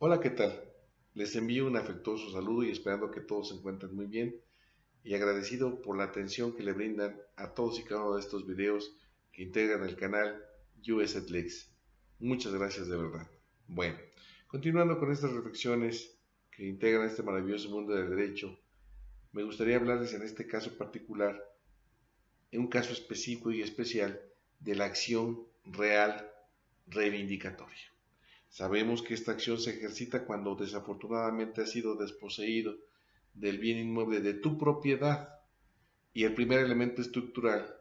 Hola, ¿qué tal? Les envío un afectuoso saludo y esperando que todos se encuentren muy bien y agradecido por la atención que le brindan a todos y cada uno de estos videos que integran el canal USAtlex. Muchas gracias de verdad. Bueno, continuando con estas reflexiones que integran este maravilloso mundo del derecho, me gustaría hablarles en este caso particular, en un caso específico y especial, de la acción real reivindicatoria. Sabemos que esta acción se ejercita cuando desafortunadamente has sido desposeído del bien inmueble de tu propiedad y el primer elemento estructural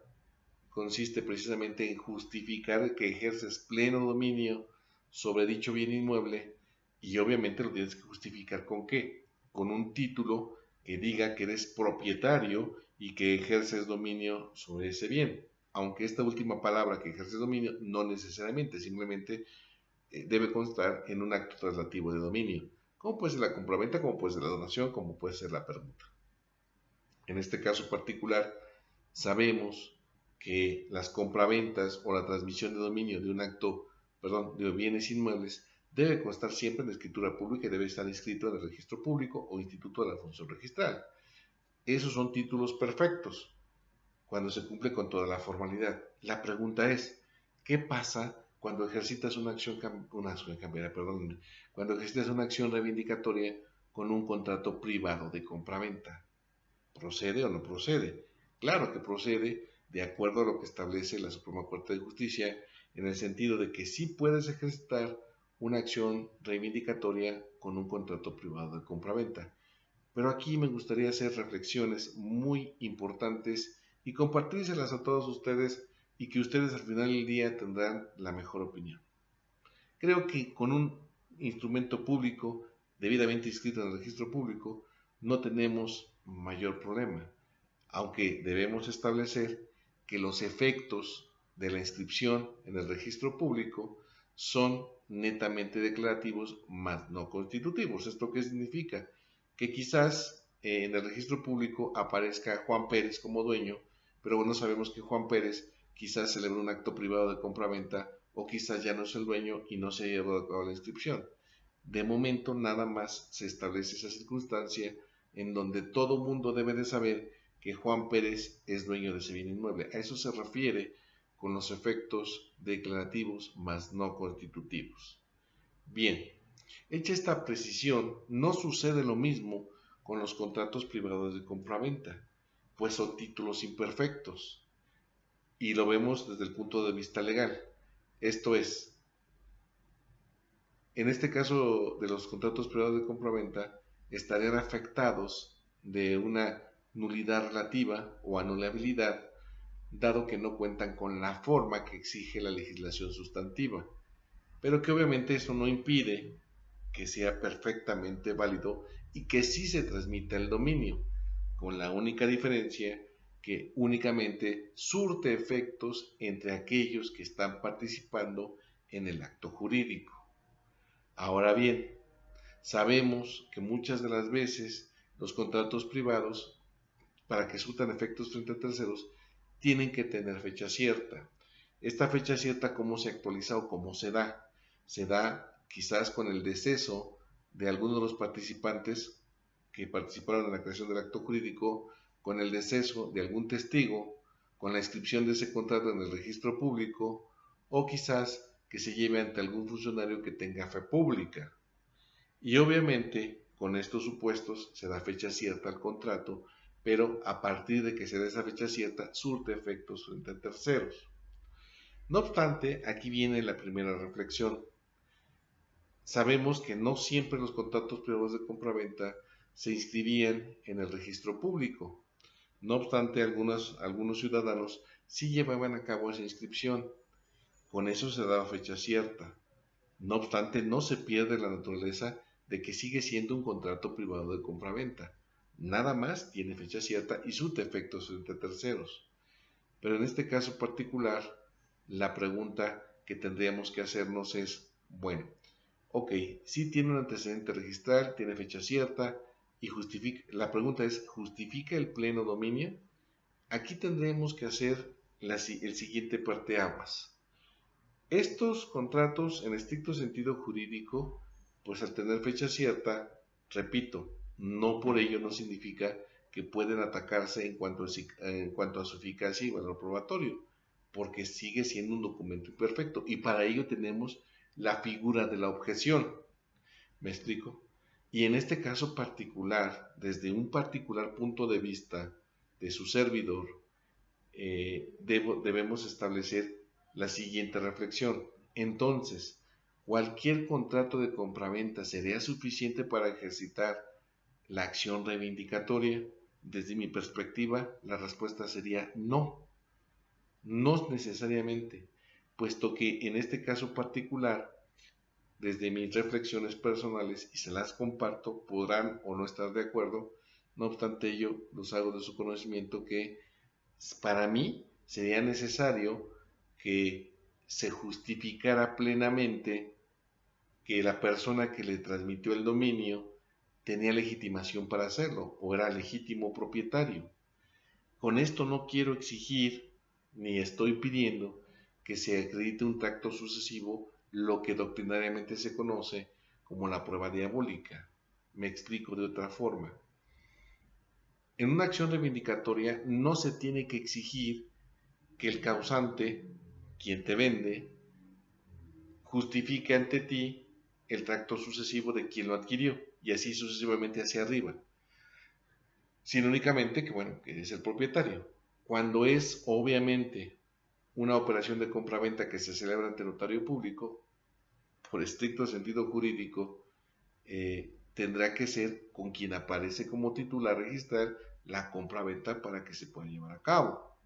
consiste precisamente en justificar que ejerces pleno dominio sobre dicho bien inmueble y obviamente lo tienes que justificar ¿con qué? Con un título que diga que eres propietario y que ejerces dominio sobre ese bien. Aunque esta última palabra que ejerces dominio no necesariamente, simplemente debe constar en un acto traslativo de dominio, como puede ser la compraventa, como puede ser la donación, como puede ser la permuta. En este caso particular, sabemos que las compraventas o la transmisión de dominio de un acto, perdón, de bienes inmuebles debe constar siempre en la escritura pública y debe estar inscrito en el registro público o instituto de la función registral. Esos son títulos perfectos cuando se cumple con toda la formalidad. La pregunta es, ¿qué pasa cuando ejercitas cuando ejercitas una acción reivindicatoria con un contrato privado de compraventa? ¿Procede o no procede? Claro que procede de acuerdo a lo que establece la Suprema Corte de Justicia, en el sentido de que sí puedes ejercitar una acción reivindicatoria con un contrato privado de compraventa. Pero aquí me gustaría hacer reflexiones muy importantes y compartírselas a todos ustedes y que ustedes al final del día tendrán la mejor opinión. Creo que con un instrumento público debidamente inscrito en el registro público no tenemos mayor problema, aunque debemos establecer que los efectos de la inscripción en el registro público son netamente declarativos, más no constitutivos. ¿Esto qué significa? Que quizás en el registro público aparezca Juan Pérez como dueño, pero bueno, sabemos que Juan Pérez quizás celebró un acto privado de compraventa o quizás ya no es el dueño y no se ha llevado a cabo la inscripción. De momento nada más se establece esa circunstancia en donde todo mundo debe de saber que Juan Pérez es dueño de ese bien inmueble. A eso se refiere con los efectos declarativos más no constitutivos. Bien, hecha esta precisión, no sucede lo mismo con los contratos privados de compraventa, pues son títulos imperfectos y lo vemos desde el punto de vista legal. Esto es, en este caso de los contratos privados de compraventa, estarían afectados de una nulidad relativa o anulabilidad, dado que no cuentan con la forma que exige la legislación sustantiva, pero que obviamente eso no impide que sea perfectamente válido y que sí se transmita el dominio, con la única diferencia que únicamente surte efectos entre aquellos que están participando en el acto jurídico. Ahora bien, sabemos que muchas de las veces los contratos privados, para que surtan efectos frente a terceros, tienen que tener fecha cierta. Esta fecha cierta, ¿cómo se actualiza o cómo se da? Se da quizás con el deceso de algunos de los participantes que participaron en la creación del acto jurídico, con el deceso de algún testigo, con la inscripción de ese contrato en el registro público, o quizás que se lleve ante algún funcionario que tenga fe pública. Y obviamente con estos supuestos se da fecha cierta al contrato, pero a partir de que se da esa fecha cierta surte efectos frente a terceros. No obstante, aquí viene la primera reflexión. Sabemos que no siempre los contratos privados de compraventa se inscribían en el registro público. No obstante, algunos ciudadanos sí llevaban a cabo esa inscripción. Con eso se daba fecha cierta. No obstante, no se pierde la naturaleza de que sigue siendo un contrato privado de compraventa. Nada más tiene fecha cierta y surte efectos frente a terceros. Pero en este caso particular, la pregunta que tendríamos que hacernos es, bueno, ok, sí tiene un antecedente registral, tiene fecha cierta y justifica, la pregunta es, ¿justifica el pleno dominio? Aquí tendremos que hacer el siguiente parteaguas. Estos contratos, en estricto sentido jurídico, pues al tener fecha cierta, repito, no por ello no significa que pueden atacarse en cuanto a su eficacia y valor probatorio, porque sigue siendo un documento imperfecto y para ello tenemos la figura de la objeción. ¿Me explico? Y en este caso particular, desde un particular punto de vista de su servidor, debemos establecer la siguiente reflexión. Entonces, ¿cualquier contrato de compraventa sería suficiente para ejercitar la acción reivindicatoria? Desde mi perspectiva, la respuesta sería no, no necesariamente, puesto que en este caso particular, desde mis reflexiones personales, y se las comparto, podrán o no estar de acuerdo, no obstante ello, los hago de su conocimiento que para mí sería necesario que se justificara plenamente que la persona que le transmitió el dominio tenía legitimación para hacerlo o era legítimo propietario. Con esto no quiero exigir ni estoy pidiendo que se acredite un tracto sucesivo, lo que doctrinariamente se conoce como la prueba diabólica. Me explico de otra forma. En una acción reivindicatoria no se tiene que exigir que el causante, quien te vende, justifique ante ti el tracto sucesivo de quien lo adquirió y así sucesivamente hacia arriba, sino únicamente que, bueno, que es el propietario. Cuando es obviamente una operación de compraventa que se celebra ante notario público, por estricto sentido jurídico, tendrá que ser con quien aparece como titular registral la compraventa para que se pueda llevar a cabo.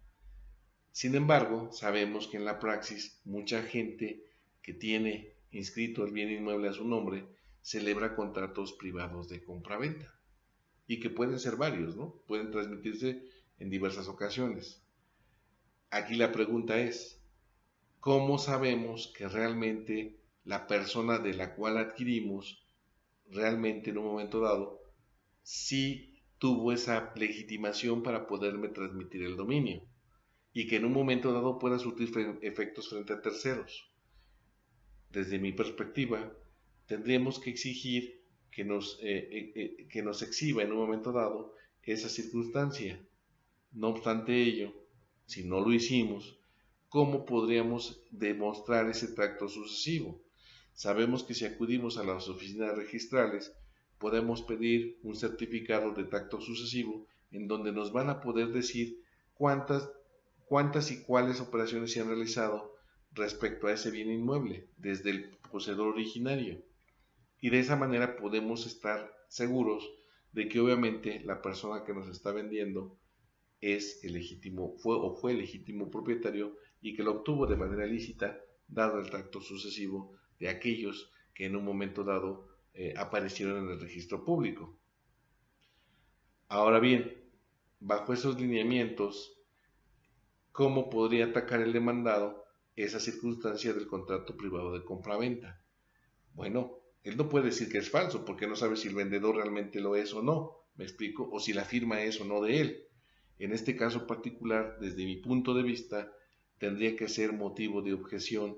Sin embargo, sabemos que en la praxis mucha gente que tiene inscrito el bien inmueble a su nombre celebra contratos privados de compraventa y que pueden ser varios, ¿no? Pueden transmitirse en diversas ocasiones. Aquí la pregunta es, ¿cómo sabemos que realmente la persona de la cual adquirimos realmente en un momento dado sí tuvo esa legitimación para poderme transmitir el dominio y que en un momento dado pueda surtir efectos frente a terceros? Desde mi perspectiva, tendríamos que exigir que nos exhiba en un momento dado esa circunstancia. No obstante ello, si no lo hicimos, ¿cómo podríamos demostrar ese tracto sucesivo? Sabemos que si acudimos a las oficinas registrales, podemos pedir un certificado de tracto sucesivo en donde nos van a poder decir cuántas y cuáles operaciones se han realizado respecto a ese bien inmueble desde el poseedor originario. Y de esa manera podemos estar seguros de que obviamente la persona que nos está vendiendo es el legítimo, fue el legítimo propietario y que lo obtuvo de manera lícita, dado el tracto sucesivo de aquellos que en un momento dado aparecieron en el registro público. Ahora bien, bajo esos lineamientos, ¿cómo podría atacar el demandado esa circunstancia del contrato privado de compraventa? Bueno, él no puede decir que es falso porque no sabe si el vendedor realmente lo es o no, ¿me explico? O si la firma es o no de él. En este caso particular, desde mi punto de vista, tendría que ser motivo de objeción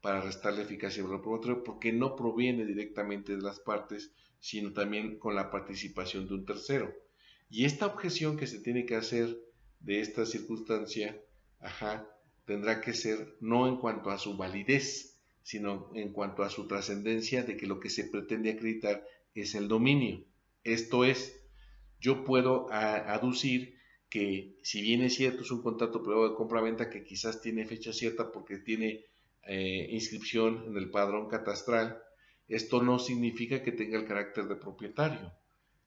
para restarle eficacia al probatorio porque no proviene directamente de las partes, sino también con la participación de un tercero. Y esta objeción que se tiene que hacer de esta circunstancia, tendrá que ser no en cuanto a su validez, sino en cuanto a su trascendencia de que lo que se pretende acreditar es el dominio. Esto es, yo puedo aducir que si bien es cierto es un contrato privado de compra-venta que quizás tiene fecha cierta porque tiene inscripción en el padrón catastral, esto no significa que tenga el carácter de propietario.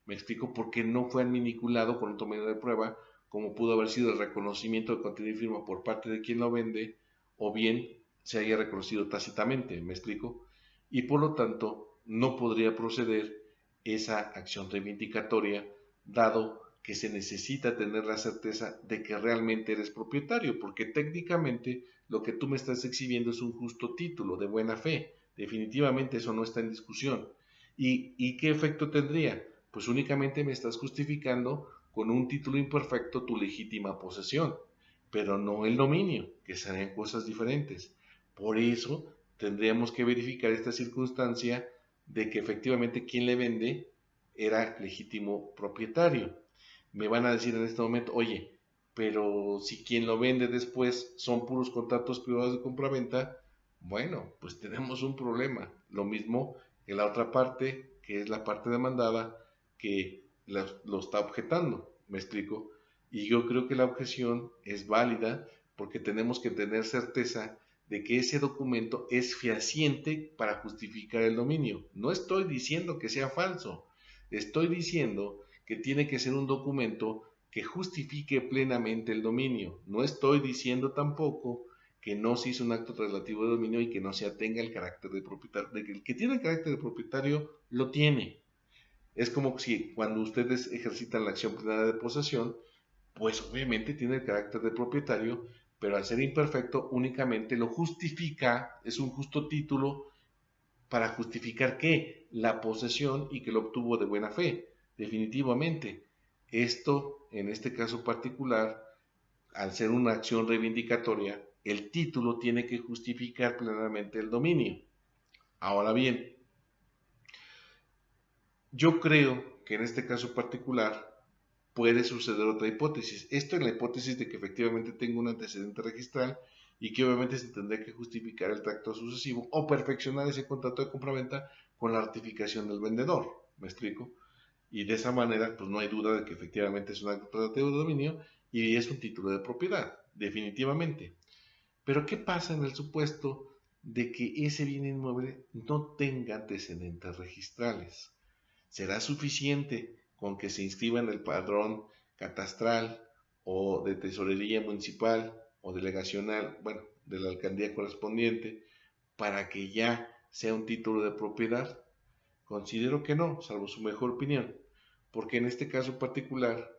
Me explico, porque no fue adminiculado con otro medio de prueba, como pudo haber sido el reconocimiento de contenido y firma por parte de quien lo vende, o bien se haya reconocido tácitamente, me explico, y por lo tanto no podría proceder esa acción reivindicatoria, dado que se necesita tener la certeza de que realmente eres propietario, porque técnicamente lo que tú me estás exhibiendo es un justo título de buena fe. Definitivamente eso no está en discusión. ¿Y qué efecto tendría? Pues únicamente me estás justificando con un título imperfecto tu legítima posesión, pero no el dominio, que serían cosas diferentes. Por eso tendríamos que verificar esta circunstancia de que efectivamente quien le vende era legítimo propietario. Me van a decir en este momento, oye, pero si quien lo vende después son puros contratos privados de compraventa, bueno, pues tenemos un problema. Lo mismo que la otra parte, que es la parte demandada, que lo está objetando. ¿Me explico? Y yo creo que la objeción es válida porque tenemos que tener certeza de que ese documento es fehaciente para justificar el dominio. No estoy diciendo que sea falso, estoy diciendo que tiene que ser un documento que justifique plenamente el dominio. No estoy diciendo tampoco que no se hizo un acto traslativo de dominio y que no se atenga el carácter de propietario. De que el que tiene el carácter de propietario lo tiene. Es como si cuando ustedes ejercitan la acción plenaria de posesión, pues obviamente tiene el carácter de propietario, pero al ser imperfecto únicamente lo justifica, es un justo título para justificar que la posesión y que lo obtuvo de buena fe, definitivamente. Esto, en este caso particular, al ser una acción reivindicatoria, el título tiene que justificar plenamente el dominio. Ahora bien, yo creo que en este caso particular puede suceder otra hipótesis. Esto es la hipótesis de que efectivamente tengo un antecedente registral y que obviamente se tendría que justificar el tracto sucesivo o perfeccionar ese contrato de compraventa con la ratificación del vendedor. ¿Me explico? Y de esa manera, pues no hay duda de que efectivamente es un acto tratativo de dominio y es un título de propiedad, definitivamente. Pero ¿qué pasa en el supuesto de que ese bien inmueble no tenga antecedentes registrales? ¿Será suficiente con que se inscriba en el padrón catastral o de tesorería municipal o delegacional, bueno, de la alcaldía correspondiente, para que ya sea un título de propiedad? Considero que no, salvo su mejor opinión, porque en este caso particular,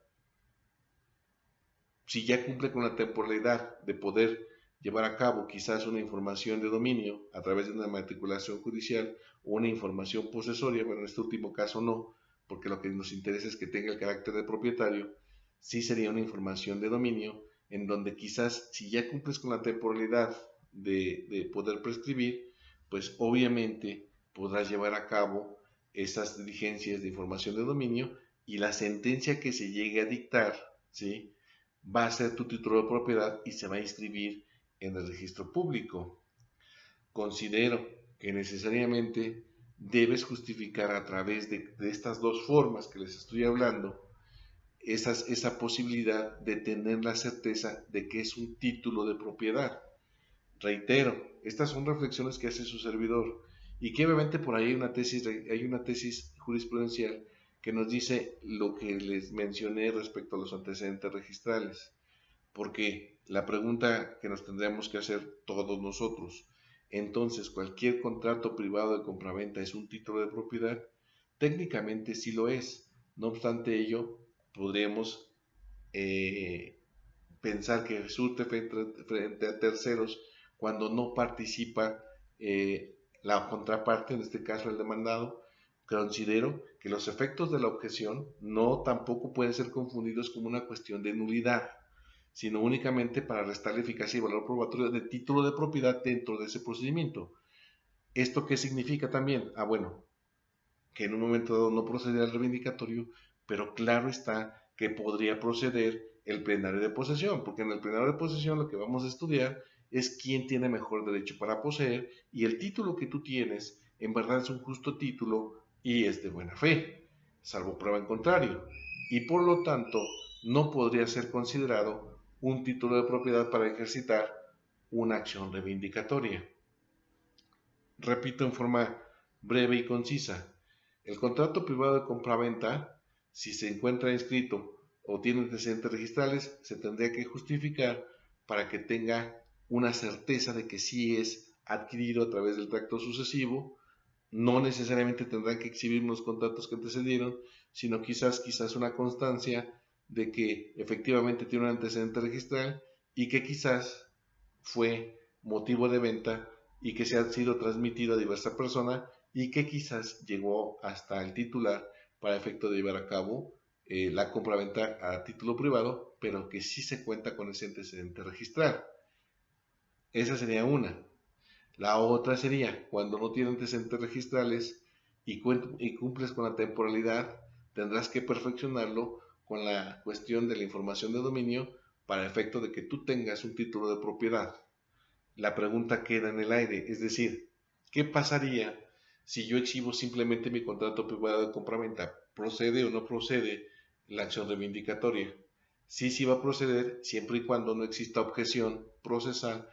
si ya cumple con la temporalidad de poder llevar a cabo quizás una información de dominio a través de una matriculación judicial o una información posesoria, bueno, en este último caso no, porque lo que nos interesa es que tenga el carácter de propietario, sí sería una información de dominio en donde quizás si ya cumples con la temporalidad de poder prescribir, pues obviamente podrás llevar a cabo esas diligencias de información de dominio y la sentencia que se llegue a dictar, ¿sí?, va a ser tu título de propiedad y se va a inscribir en el registro público. Considero que necesariamente debes justificar a través de estas dos formas que les estoy hablando esa posibilidad de tener la certeza de que es un título de propiedad. Reitero, estas son reflexiones que hace su servidor y que obviamente por ahí hay una tesis jurisprudencial que nos dice lo que les mencioné respecto a los antecedentes registrales. Porque la pregunta que nos tendríamos que hacer todos nosotros, entonces, ¿cualquier contrato privado de compraventa es un título de propiedad? Técnicamente sí lo es. No obstante ello, podríamos eh, pensar que surte frente a terceros cuando no participa la contraparte, en este caso el demandado. Considero que los efectos de la objeción no tampoco pueden ser confundidos como una cuestión de nulidad, sino únicamente para restarle eficacia y valor probatorio de título de propiedad dentro de ese procedimiento. ¿Esto qué significa también? Ah, bueno, que en un momento dado no procederá al reivindicatorio, pero claro está que podría proceder el plenario de posesión, porque en el plenario de posesión lo que vamos a estudiar es quién tiene mejor derecho para poseer y el título que tú tienes en verdad es un justo título y es de buena fe, salvo prueba en contrario, y por lo tanto no podría ser considerado un título de propiedad para ejercitar una acción reivindicatoria. Repito en forma breve y concisa. El contrato privado de compraventa, si se encuentra inscrito o tiene antecedentes registrales, se tendría que justificar para que tenga una certeza de que sí es adquirido a través del tracto sucesivo. No necesariamente tendrán que exhibir los contratos que antecedieron, sino quizás una constancia de que efectivamente tiene un antecedente registral y que quizás fue motivo de venta y que se ha sido transmitido a diversa persona y que quizás llegó hasta el titular para efecto de llevar a cabo la compraventa a título privado, pero que sí se cuenta con ese antecedente registral. Esa sería una. La otra sería, cuando no tiene antecedentes registrales, y cumples con la temporalidad, tendrás que perfeccionarlo con la cuestión de la información de dominio para efecto de que tú tengas un título de propiedad. La pregunta queda en el aire, es decir, ¿qué pasaría si yo exhibo simplemente mi contrato privado de compraventa? ¿Procede o no procede la acción reivindicatoria? Sí va a proceder siempre y cuando no exista objeción procesal,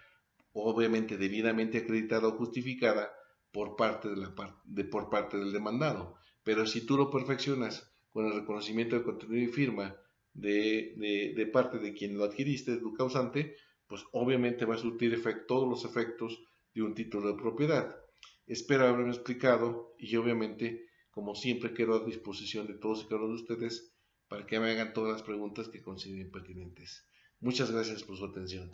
obviamente debidamente acreditada o justificada por parte del demandado. Pero si tú lo perfeccionas con el reconocimiento de contenido y firma de parte de quien lo adquiriste, de tu causante, pues obviamente va a surtir todos los efectos de un título de propiedad. Espero haberme explicado y obviamente, como siempre, quedo a disposición de todos y cada uno de ustedes para que me hagan todas las preguntas que consideren pertinentes. Muchas gracias por su atención.